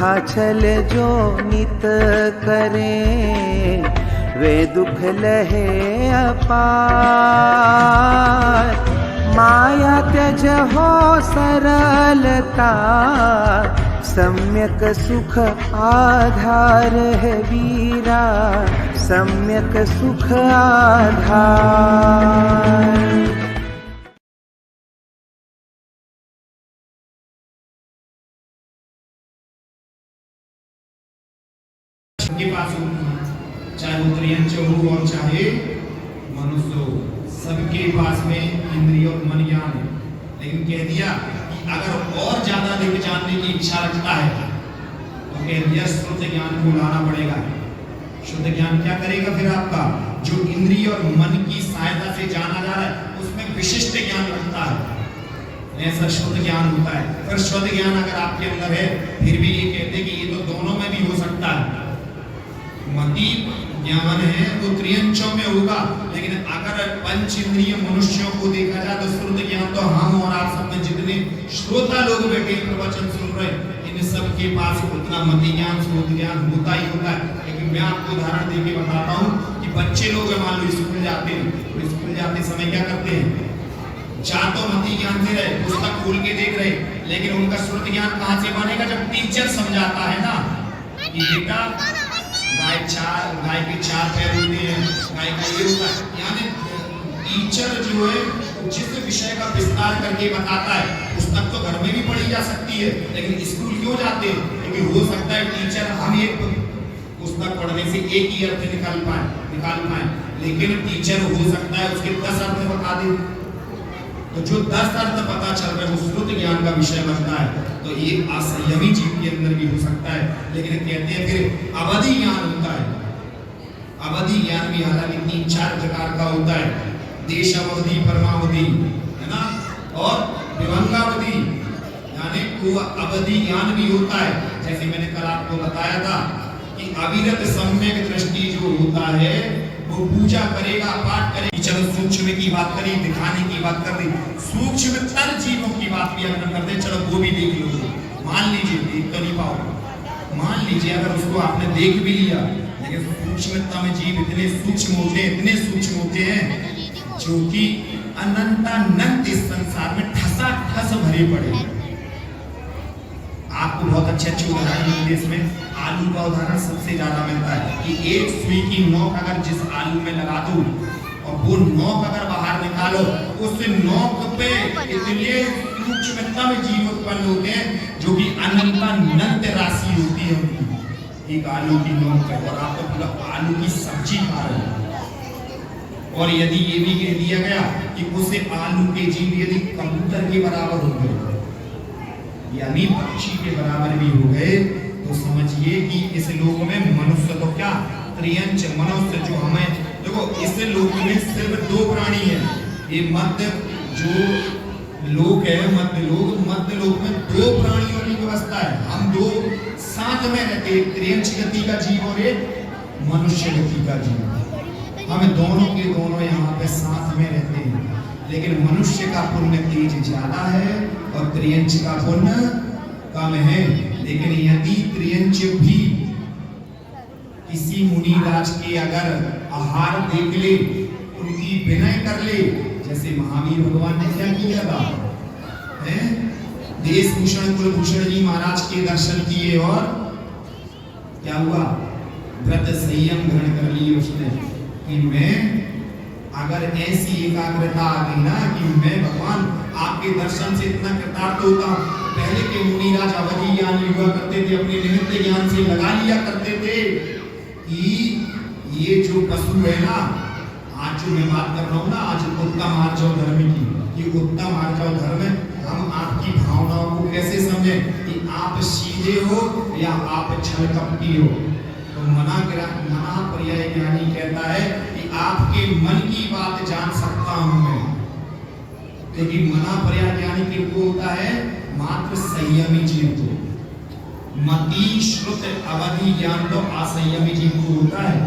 दुखा छल जो नित करें, वे दुख लहे अपार। माया त्यज हो सरलता, सम्यक सुख आधार है वीरा, सम्यक सुख आधार। के पास हो, चाहे वो त्रियंच हो और चाहे मनुष्य हो, सबके पास में इंद्रिय और मन ज्ञान है। लेकिन कह दिया कि अगर और ज्यादा अधिक जानने की इच्छा रखता है तो कह दिया शुद्ध ज्ञान को लाना पड़ेगा। शुद्ध ज्ञान क्या करेगा फिर आपका? जो इंद्रिय और मन की सहायता से जाना जा रहा है उसमें विशिष्ट ज्ञान रखता है, ऐसा शुद्ध ज्ञान होता है। फिर शुद्ध ज्ञान अगर आपके अंदर है फिर भी ये कहते हैं कि ये तो दोनों में भी हो सकता है। मति ज्ञान है वो त्रियंचों में होगा, लेकिन अगर पंच इंद्रिय मनुष्यों को देखा जाए तो शुद्ध ज्ञान तो हम और आप सब में जितने श्रोता लोग बैठे प्रवचन सुन रहे इन सब के पास उतना मति ज्ञान शुद्ध ज्ञान होता ही होता है। लेकिन मैं आपको उदाहरण देके बताता हूँ कि बच्चे लोग मान लो स्कूल जाते हैं, तो स्कूल जाते समय क्या करते हैं? चार तो मति ज्ञान से रहे, पुस्तक खोल के देख रहे, लेकिन उनका शुद्ध ज्ञान कहाँ से बनेगा? जब टीचर समझाता है ना कि बेटा गाय के चार पैर होते हैं, गाय का ये होता है। यानी टीचर जो है जिस विषय का विस्तार करके बताता है, पुस्तक तो घर में भी पढ़ी जा सकती है, लेकिन स्कूल क्यों जाते हैं? क्योंकि हो सकता है टीचर हम एक पुस्तक पढ़ने से एक ही अर्थ निकाल पाए, लेकिन टीचर हो सकता है उसके 10 अर्थ बता दे। तो जो 10 अर्थ पता चल रहा है वो शुद्ध ज्ञान का विषय बनता है। तो ये असंयमी जीव के अंदर भी हो सकता है। लेकिन कहते हैं फिर अवधि ज्ञान होता है। अवधि ज्ञान भी हालांकि 3-4 प्रकार का होता है। देशावधि, परमावधि, है ना, और विभंगावधि, यानी को अवधि ज्ञान भी होता है। जैसे मैंने कल आपको बताया था कि अविरत सम्यक दृष्टि जो होता है वो पूजा करेगा, पाठ करेगा। चलो सूक्ष्म की बात करी, दिखाने की बात कर दी, सूक्ष्मतर जीवों की बात भी अगर कर दे, चलो वो भी देख लो। मान लीजिए देख तो नहीं पाओ, मान लीजिए अगर उसको आपने देख भी लिया, लेकिन सूक्ष्मता में जीव इतने सूक्ष्म होते हैं जो कि अनंतानंत इस संसार में ठसाठस भरे पड़े। आपको बहुत अच्छे उदाहरण मिलते इसमें। आलू का उदाहरण सबसे ज्यादा मिलता है कि एक सुई की नोक अगर जिस आलू में लगा दो और वो नोक अगर बाहर निकालो, उस नोक पे इतने सूक्ष्मता में जीव उत्पन्न होते हैं जो कि अनंत राशि होती है उनकी एक आलू की नोक पे, और आप तो पूरा आलू की सब्जी खा रहे हैं। और यदि ये भी कह दिया गया कि उसे आलू के जीव यदि कबूतर के बराबर हो गए, यानी पक्षी के बराबर भी हो गए, तो समझिए कि इस लोक में मनुष्य तो क्या त्रियंच मनुष्य जो हमें देखो, इस लोक में सिर्फ 2 प्राणी है। ये मध्य जो लोक है, मध्य लोक में 2 प्राणियों की व्यवस्था है। हम 2 साथ में रहते हैं, त्रियंच गति का जीव और एक मनुष्य गति का जीव। हमें दोनों के दोनों यहाँ पे साथ में रहते हैं, लेकिन मनुष्य का पुण्य तेज ज्यादा है और त्रियंच का पुण्य कम है। लेकिन यदि त्रियंच भी किसी मुनि राज के अगर आहार देख ले, उनकी विनय कर ले, जैसे महावीर भगवान ने क्या किया था, देशभूषण कुलभूषण जी महाराज के दर्शन किए और क्या हुआ? व्रत संयम ग्रहण कर लिए उसने कि मैं अगर ऐसी एकाग्रता आ गई ना कि मैं भगवान आपके दर्शन से इतना कृतार्थ होता। पहले के मुनिराज अवधि ज्ञान युवा करते थे, अपने निमित्त ज्ञान से लगा लिया करते थे कि ये जो पशु है ना, आज जो मैं बात कर रहा हूँ ना, आज उत्तम आर्जव धर्म की, कि उत्तम आर्जव धर्म हम आपकी भावनाओं को कैसे समझें कि आप सीधे हो या आप छल कपटी हो। तो मना पर्याय ज्ञानी कहता है कि आपके मन की बात जान सकता हूं मैं, क्योंकि मना पर्याय ज्ञानी किसको होता है? मात्र संयमी जीव को। मति श्रुत अवधि ज्ञान तो असंयमी जीव को होता है।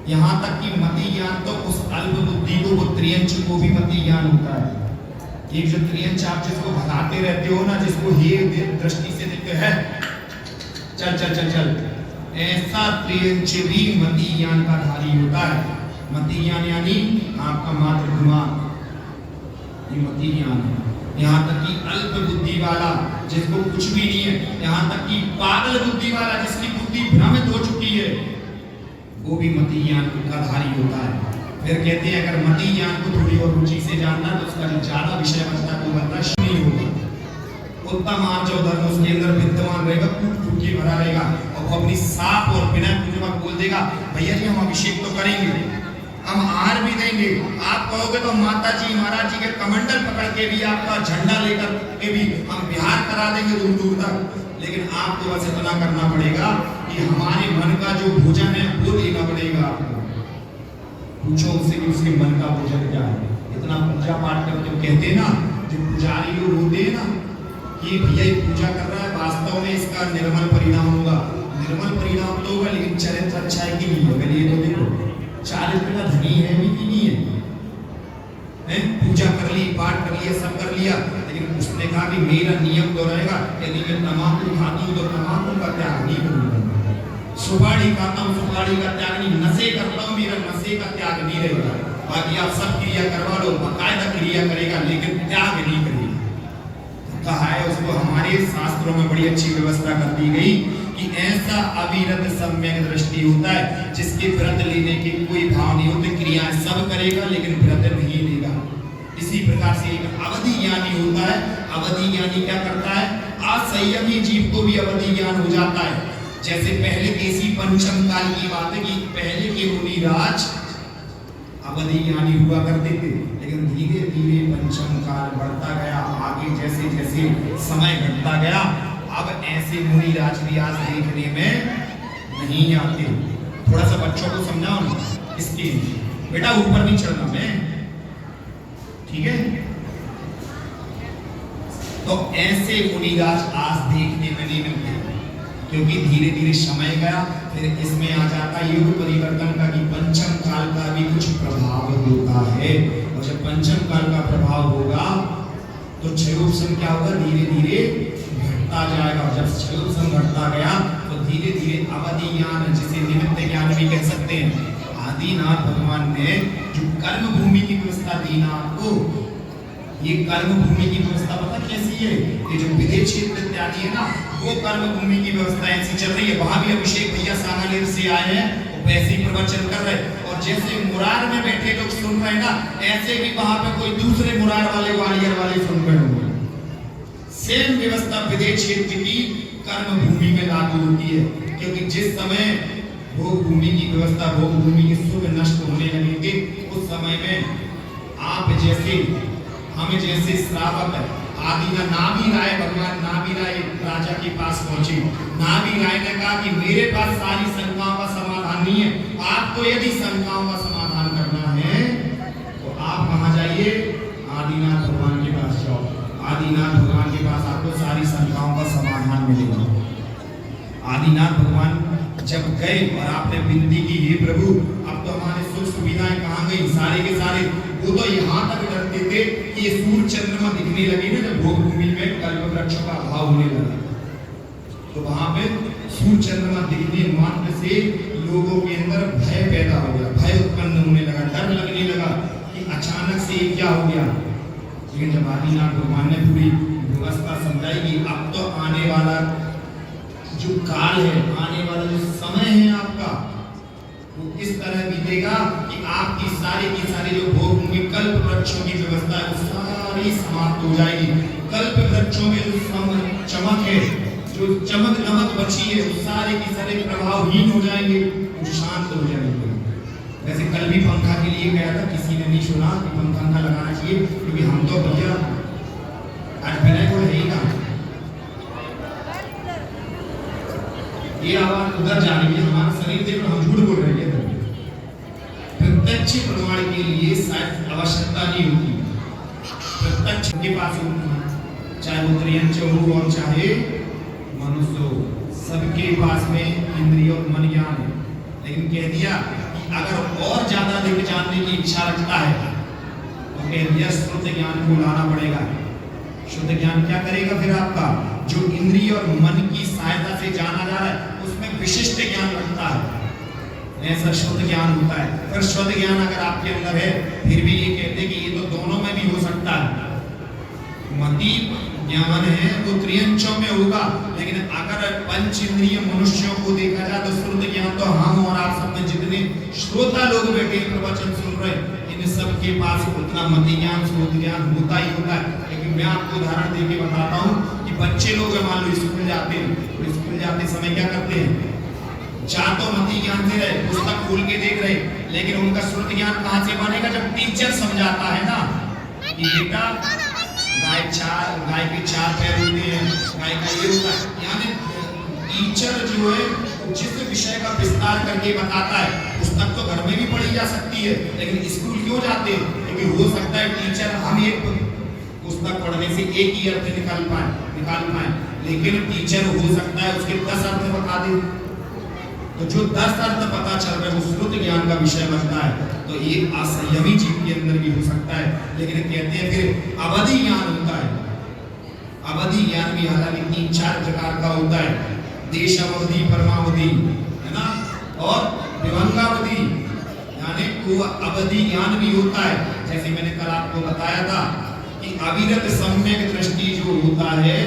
यहाँ तक कि मति ज्ञान तो उस अल्प बुद्धि को, वो त्रियंच को भी मति ज्ञान होता है। एक जो त्रियंच आप जिसको भगाते रहते हो ना, जिसको हे दृष्टि से देखते हैं, चल चल चल चल, ऐसा त्रियंच भी मति ज्ञान का धारी होता है। मति ज्ञान यानी आपका मात्र दिमाग, ये मति ज्ञान है। यहाँ तक कि अल्प बुद्धि वाला जिसको कुछ भी नहीं है, यहाँ तक कि पागल बुद्धि वाला जिसकी बुद्धि भ्रमित हो चुकी है, वो भी मति ज्ञान का धारी होता है। फिर कहते हैं अगर मति ज्ञान को थोड़ी और रुचि से जानना तो उसका जो ज्यादा विषय बनता है वो बनता नहीं होगा। उत्तम आर्जव धर्म उसके अंदर विद्यमान रहेगा, कूट फूट के भरा रहेगा और वो अपनी साफ और बिना पूजा बोल देगा भैया जी हम अभिषेक तो करेंगे, हम आहार भी देंगे। आप कहोगे तो माता जी महाराज जी के कमंडल पकड़ के भी, आपका झंडा लेकर के भी हम बिहार करा देंगे दूर दूर तक। लेकिन आपको बस इतना करना पड़ेगा कि हमारे मन का जो भोजन है वो देना पड़ेगा आपको। पूछो उससे कि उसके मन का भोजन क्या है। इतना पूजा पाठ करते हो, कहते हैं ना जो पुजारी लोग होते हैं ना कि भैया ये पूजा कर रहा है, वास्तव में इसका निर्मल परिणाम होगा। निर्मल परिणाम तो होगा लेकिन चरित्र अच्छा है कि नहीं होगा ये तो देखो। चारित्र का धनी है भी कि नहीं है? पूजा कर ली, पाठ कर लिया, सब कर लिया, लेकिन उसने कहा कि मेरा नियम तो रहेगा यदि मैं तंबाकू खाती हूँ तो तंबाकू का त्याग नहीं करूंगा, सुपारी खाता हूँ सुपारी का त्याग नहीं, नशे करता हूँ मेरा नशे का त्याग नहीं रहेगा। बाकी आप सब क्रिया करवा लो, बाकायदा क्रिया करेगा लेकिन त्याग नहीं करेगा। कहा है उसको हमारे शास्त्रों में बड़ी अच्छी व्यवस्था कर दी गई कि ऐसा अविरत सम्यक दृष्टि होता है जिसके व्रत लेने के कोई भाव नहीं होते, क्रियाएं सब करेगा लेकिन व्रत नहीं लेगा। इसी प्रकार से एक अवधि ज्ञानी होता है। अवधि ज्ञानी क्या करता है? असंयमी जीव को भी अवधि ज्ञान हो जाता है। जैसे पहले के इसी पंचम काल की बात है कि पहले के मुनिराज अवधि ज्ञानी हुआ करते थे, लेकिन धीरे धीरे पंचम काल बढ़ता गया, आगे जैसे जैसे समय घटता गया, अब ऐसे मुनिराज भी आज देखने में नहीं आते। थोड़ा सा बच्चों को समझाओ ना इसके, बेटा ऊपर नहीं चढ़ना मैं, ठीक है? तो ऐसे मुनिराज आज देखने में नहीं मिलते क्योंकि धीरे धीरे समय गया। फिर इसमें आ जाता युग परिवर्तन का कि पंचम काल का भी कुछ प्रभाव होता है, और जब पंचम काल का प्रभाव होगा तो क्षयोपम क्या होगा? धीरे धीरे घटता जाएगा। जब क्षयोपम घटता गया तो धीरे धीरे अवधि ज्ञान, जिसे निमित्त ज्ञान भी कह सकते हैं, आदिनाथ भगवान ने जो कर्म भूमि की व्यवस्था दी ना आपको, ये कर्म भूमि की व्यवस्था पता कैसी है? ये जो विदेश क्षेत्र इत्यादि है ना, वो कर्म भूमि की व्यवस्था ऐसी चल रही है। वहां भी अभिषेक भैया सांगानेर से आए हैं, वो वैसे ही प्रवचन कर रहे हैं, और जैसे मुरार में बैठे लोग सुन रहे हैं ना, ऐसे भी वहां पे कोई दूसरे मुरार वाले ग्वालियर वाले सुन रहे होंगे। सेम व्यवस्था विदेश क्षेत्र की कर्म भूमि में लागू होती है, क्योंकि जिस समय भोग भूमि की व्यवस्था, भोग भूमि के सुख नष्ट होने लगेंगे, उस समय में आप जैसे हमें जैसे श्रावक आदि नाभि राय, भगवान नाभि राय राजा के पास पहुंचे। नाभि राय ने कहा कि मेरे पास सारी शंकाओं का समाधान नहीं है, आपको यदि शंकाओं का समाधान करना है तो आप कहाँ जाइए? आदिनाथ भगवान के पास जाओ। आदिनाथ भगवान के पास आपको सारी शंकाओं का समाधान मिलेगा। आदिनाथ भगवान जब गए और आपने विनती की, हे प्रभु अब तो हमारे सुख सुविधाएं कहाँ गई? सारे के सारे वो तो यहाँ तक डरते थे कि ये सूर्य चंद्रमा दिखने लगे ना, जब भोग भूमि में कल्प वृक्षों का अभाव होने लगा, तो वहां पे सूर्य चंद्रमा दिखने मात्र से लोगों के अंदर भय पैदा हो गया, भय उत्पन्न होने लगा, डर लगने लगा कि अचानक से क्या हो गया। लेकिन जब आदिनाथ भगवान ने पूरी व्यवस्था समझाई कि अब तो आने वाला जो काल है, आने वाला जो समय है आपका, वो इस तरह बीतेगा कि आपकी सारी की सारी जो भोग होंगे, कल्प वृक्षों की व्यवस्था है वो सारी समाप्त हो जाएगी। कल्प वृक्षों में जो चमक है, जो चमक नमक बची है, वो सारे की सारे प्रभावहीन हो जाएंगे, वो शांत हो जाएंगे। वैसे कल भी पंखा के लिए गया था, किसी ने नहीं सुना कि पंखा लगाना चाहिए, क्योंकि हम तो भैया आज बिना को है ही ना, ये आवाज उधर जा रही है, हमारा शरीर देख हम झूठ बोल रहे हैं। प्रत्यक्ष प्रमाण के लिए शायद आवश्यकता नहीं होती, प्रत्यक्ष के पास होती है, चाहे वो त्रियंच हो और चाहे मनुष्य हो, सबके पास में इंद्रिय और मन ज्ञान है। लेकिन कह दिया कि अगर और ज्यादा अधिक जानने की इच्छा रखता है तो कह दिया श्रुत ज्ञान को लाना पड़ेगा। शुद्ध ज्ञान क्या करेगा फिर आपका? जो इंद्रिय और मन की सहायता से जाना जा रहा है उसमें विशिष्ट ज्ञान रखता है, ऐसा शुद्ध ज्ञान होता है। पर शुद्ध ज्ञान अगर आपके अंदर है फिर भी ये कहते हैं कि ये तो दोनों में भी हो सकता है। मति ज्ञान है वो त्रियंचों में होगा, लेकिन अगर पंच इंद्रिय मनुष्यों को देखा जाए तो शुद्ध ज्ञान तो हम और आप सब में जितने श्रोता लोग बैठे प्रवचन सुन रहे इन सब के पास उतना मति ज्ञान शुद्ध ज्ञान होता ही होता है। लेकिन मैं आपको उदाहरण देके बताता हूँ कि बच्चे लोग मान लो स्कूल जाते हैं तो स्कूल जाते समय क्या करते हैं? जा तो मति ज्ञान से रहे, पुस्तक खोल के देख रहे, लेकिन उनका शुद्ध ज्ञान कहाँ से बनेगा? जब टीचर समझाता है ना कि बेटा गाय के चार पैर होते हैं, गाय का ये होता है। यानी टीचर जो है जिस विषय का विस्तार करके बताता है, पुस्तक तो घर में भी पढ़ी जा सकती है, लेकिन स्कूल क्यों जाते हैं? क्योंकि हो सकता है टीचर हम एक पुस्तक पढ़ने से एक ही अर्थ निकाल पाए, लेकिन टीचर हो सकता है उसके 10 अर्थ बता दे। तो जो 10 अर्थ पता चल रहा है वो शुद्ध ज्ञान का विषय बनता है। तो ये असंयमी जीव के अंदर भी हो सकता है। लेकिन कहते हैं फिर अवधि ज्ञान होता है। अवधि ज्ञान भी हालांकि 3-4 प्रकार का होता है, देशावधि, परमावधि, है ना, और विभंगावधि, यानी वो अवधि ज्ञान भी होता है। जैसे मैंने कल आपको बताया था कि अविरत सम्यक दृष्टि जो होता है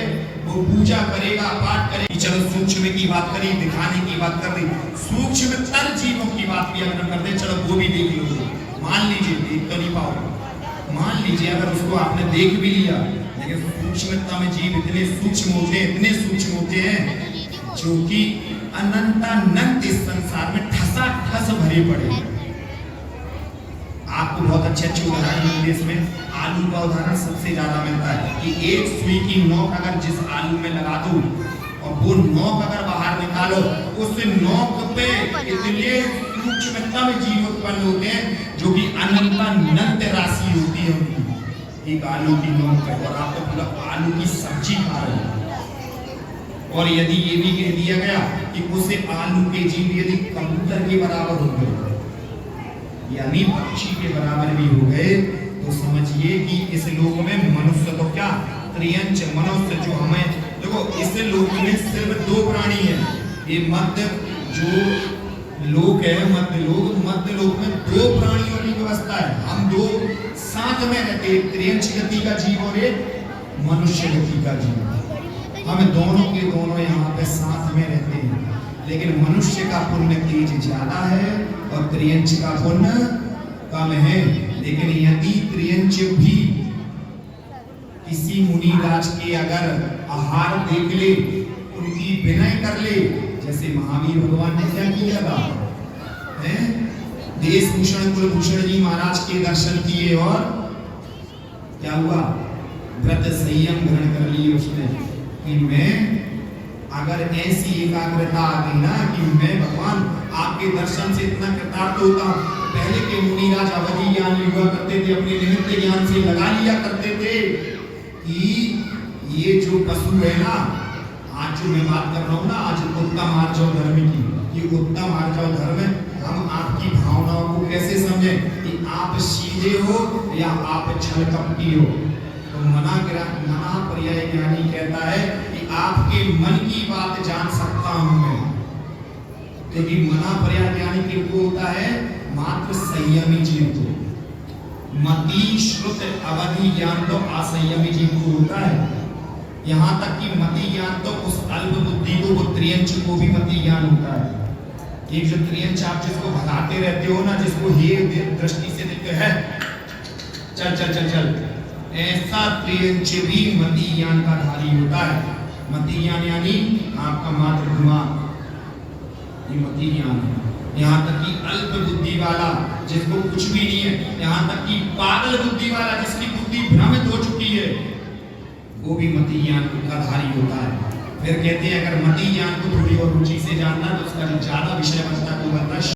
वो पूजा करेगा, पाठ करेगा। चलो सूक्ष्म की बात करी, दिखाने की बात कर रही, सूक्ष्म तर जीवों की बात भी अगर कर दे, चलो वो भी देख लो। मान लीजिए देख तो नहीं पाओ, मान लीजिए अगर उसको आपने देख भी लिया, लेकिन सूक्ष्मता में जीव इतने सूक्ष्म होते हैं जो कि अनंतानंत इस संसार में ठसा ठस भरे पड़े। आपको बहुत अच्छे उदाहरण देश में आलू का उदाहरण सबसे ज्यादा मिलता है कि एक सुई की नोक अगर जिस आलू में लगा दो और वो नोक अगर बाहर निकालो, उस नोक पे इतने सूक्ष्मता में जीव उत्पन्न होते हैं जो कि अनंत राशि होती है उनकी एक आलू की नोक पे, और आप तो पूरा आलू की सब्जी खा रहे हो। और यदि ये भी कह दिया गया कि उसे आलू के जीव यदि कबूतर के बराबर हो गए यानी पक्षी के बराबर भी हो गए, तो समझिए कि इस लोक में मनुष्य तो क्या त्रियंच मनुष्य जो हमें देखो, इस लोक में सिर्फ 2 प्राणी हैं। ये मध्य जो लोक है, मध्य लोक में 2 प्राणियों की व्यवस्था है। हम 2 साथ में रहते हैं, त्रियंच गति का जीव और एक मनुष्य गति का जीव। हम दोनों के दोनों यहाँ पे साथ में रहते हैं, लेकिन मनुष्य का पुण्य तेज ज्यादा है और त्रियंच का पुण्य कम है। लेकिन यदि त्रियंच भी किसी मुनिराज के अगर आहार देख ले, उनकी विनय कर ले, जैसे महावीर भगवान ने क्या किया था, देशभूषण कुलभूषण जी महाराज के दर्शन किए और क्या हुआ? व्रत संयम ग्रहण कर लिए उसने कि मैं अगर ऐसी एकाग्रता आ गई ना कि मैं भगवान आपके दर्शन से इतना कृतार्थ होता हूँ। पहले के मुनिराज अवधि ज्ञान हुआ करते थे, अपने निमित्त ज्ञान से लगा लिया करते थे कि ये जो पशु है ना, आज जो मैं बात कर रहा हूँ ना, आज उत्तम आर्जव धर्म की, ये उत्तम आर्जव धर्म हम आपकी भावनाओं को कैसे समझें कि आप सीधे हो या आप छल कपटी हो। तो मना पर्याय ज्ञानी कहता है कि आपके मन की बात जान सकता हूं मैं, लेकिन मना पर्याय ज्ञानी किसको होता है? मात्र संयमी जीव को। मति श्रुत अवधि ज्ञान तो असंयमी जीव को होता है। यहाँ तक कि मति ज्ञान तो उस अल्प बुद्धि को, वो त्रियंच को भी मति ज्ञान होता है। एक जो त्रियंच आप जिसको भगाते रहते हो ना, जिसको हे दृष्टि से देखते हैं, चल चल चल चल, ऐसा त्रियंच भी मति ज्ञान का धारी होता है। मति ज्ञान यानी आपका मात्र दिमाग, ये मति ज्ञान है। यहाँ तक कि अल्प बुद्धि वाला जिसको कुछ भी नहीं है, यहाँ तक कि पागल बुद्धि वाला जिसकी बुद्धि भ्रमित हो चुकी है, वो भी मति ज्ञान का धारी होता है। फिर कहते हैं अगर मति ज्ञान को थोड़ी और रुचि से जानना तो उसका जो ज्यादा विषय बनता है वो बनता है